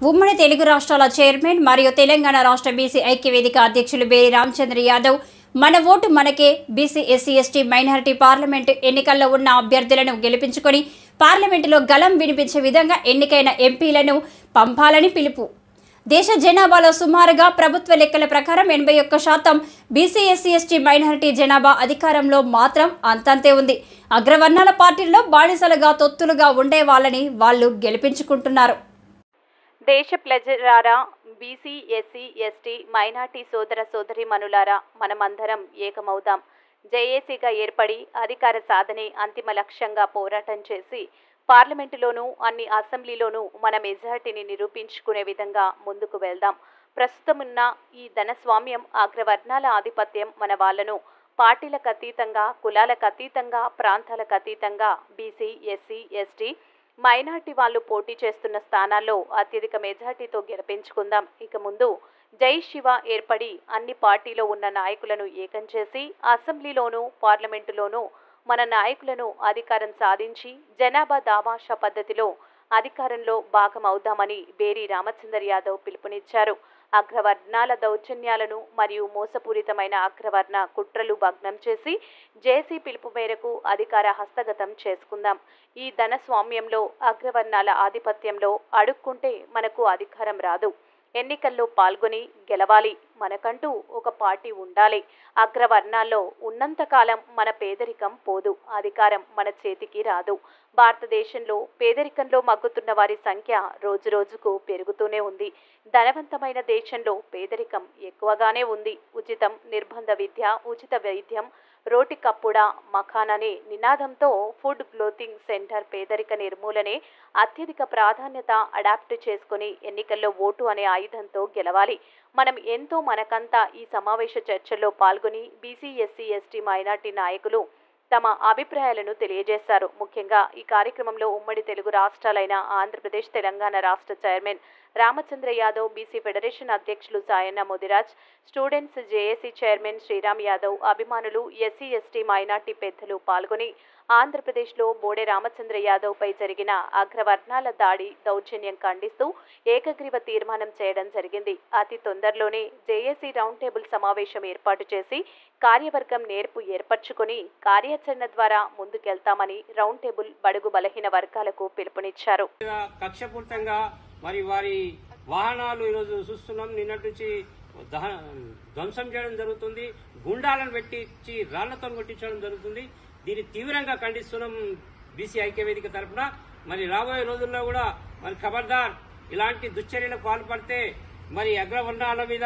ఉమ్మడి తెలుగు రాష్ట్రాల చైర్మన్ మరియు తెలంగాణ రాష్ట్ర బీసీ ఐక్యవేదిక అధ్యక్షులు బేరి రామచంద్ర యాదవ్ మన ఓటు మనకే BC SC ST minority parliament ఎన్నికల్లో ఉన్న అభ్యర్థులను గెలిపించుకొని పార్లమెంటులో గలం వినిపించే విధంగా ఎన్నికైన ఎంపీలను పంపాలని పిలుపు. దేశ జనాభాలో సుమారుగా ప్రభుత్వ లెక్కల ప్రకారం 81% బీసీ ఎస్సీ ఎస్టీ మైనారిటీ జనాభా అధికారంలో మాత్రం అంతంతే ఉంది. అగ్రవర్ణాల పార్టీల్లో బానిసలుగా తొత్తులుగా ఉండే వాళ్ళని వాళ్ళు గెలిపించుకుంటున్నారు. దేశ ప్రజలారా, బీసీ ఎస్సీ ఎస్టీ మైనార్టీ సోదర సోదరీమణులారా, మనమందరం ఏకమవుదాం. జేఏసీగా ఏర్పడి అధికార సాధనే అంతిమ లక్ష్యంగా పోరాటం చేసి పార్లమెంటులోనూ అన్ని అసెంబ్లీలోనూ మన మెజారిటీని నిరూపించుకునే విధంగా ముందుకు వెళ్దాం. ప్రస్తుతమున్న ఈ ధనస్వామ్యం, అగ్రవర్ణాల ఆధిపత్యం మన వాళ్లను పార్టీలకు అతీతంగా, కులాలకు అతీతంగా, ప్రాంతాలకు అతీతంగా బీసీ ఎస్సీ ఎస్టీ మైనార్టీ వాళ్ళు పోటీ చేస్తున్న స్థానాల్లో అత్యధిక మెజార్టీతో గెలిపించుకుందాం. ఇక ముందు జై శివ ఏర్పడి అన్ని పార్టీలో ఉన్న నాయకులను ఏకం చేసి అసెంబ్లీలోనూ పార్లమెంటులోనూ మన నాయకులను అధికారం సాధించి జనాభా దామాషా పద్ధతిలో అధికారంలో భాగమవుదామని బేరి రామచంద్ర యాదవ్ పిలుపునిచ్చారు. అగ్రవర్ణాల దౌర్జన్యాలను మరియు మోసపూరితమైన అగ్రవర్ణ కుట్రలు భగ్నం చేసి జేసీ పిలుపు మేరకు అధికార హస్తగతం చేసుకుందాం. ఈ ధనస్వామ్యంలో, అగ్రవర్ణాల ఆధిపత్యంలో అడుక్కుంటే మనకు అధికారం రాదు. ఎన్నికల్లో పాల్గొని గెలవాలి. మనకంటూ ఒక పార్టీ ఉండాలి. అగ్రవర్ణాల్లో ఉన్నంతకాలం మన పేదరికం పోదు, అధికారం మన చేతికి రాదు. భారతదేశంలో పేదరికంలో మగ్గుతున్న వారి సంఖ్య రోజురోజుకు పెరుగుతూనే ఉంది. ధనవంతమైన దేశంలో పేదరికం ఎక్కువగానే ఉంది. ఉచితం, నిర్బంధ విద్య, ఉచిత వైద్యం, రోటి కప్పుడ మకాన్ అనే నినాదంతో ఫుడ్ క్లోతింగ్ సెంటర్ పేదరిక నిర్మూలనే అత్యధిక ప్రాధాన్యత అడాప్ట్ చేసుకుని ఎన్నికల్లో ఓటు అనే ఆయుధంతో గెలవాలి. మనం ఎంతో మనకంతా ఈ సమావేశ చర్చల్లో పాల్గొని బీసీ ఎస్సీ ఎస్టీ మైనార్టీ నాయకులు తమ అభిప్రాయాలను తెలియజేశారు. ముఖ్యంగా ఈ కార్యక్రమంలో ఉమ్మడి తెలుగు రాష్ట్రాలైన ఆంధ్రప్రదేశ్, తెలంగాణ రాష్ట్ర chairman Ramachandra Yadav, BC federation అధ్యక్షులు Sayanna Modiraj, students JAC chairman Sriram Yadav, అభిమానులు, ఎస్సీ ఎస్టీ మైనార్టీ పెద్దలు పాల్గొని ఆంధ్రప్రదేశ్లో బోడే రామచంద్ర యాదవ్ పై జరిగిన అగ్రవర్ణాల దాడి, దౌర్జన్యం ఖండిస్తూ ఏకగ్రీవ తీర్మానం చేయడం జరిగింది. అతి తొందరలోనే జేఏసీ రౌండ్ టేబుల్ సమావేశం ఏర్పాటు చేసి కార్యవర్గం నేర్పు ఏర్పరచుకుని కార్యాచరణ ద్వారా ముందుకెళ్తామని రౌండ్ టేబుల్ బడుగు బలహీన వర్గాలకు పిలుపునిచ్చారు. కక్షపూర్తంగా మరి వారి వాహనాలు ఈరోజు చూస్తున్నాం, నిన్నటి నుంచి ధ్వంసం చేయడం జరుగుతుంది, గుండాలను పెట్టించి రాళ్లతో కొట్టించడం జరుగుతుంది. దీన్ని తీవ్రంగా ఖండిస్తున్నాం బీసీ ఐక్యవేదిక తరఫున. మరి రాబోయే రోజుల్లో కూడా మరి ఖబర్దార్ ఇలాంటి దుశ్చర్యలకు పాల్పడితే మరి అగ్రవర్ణాల మీద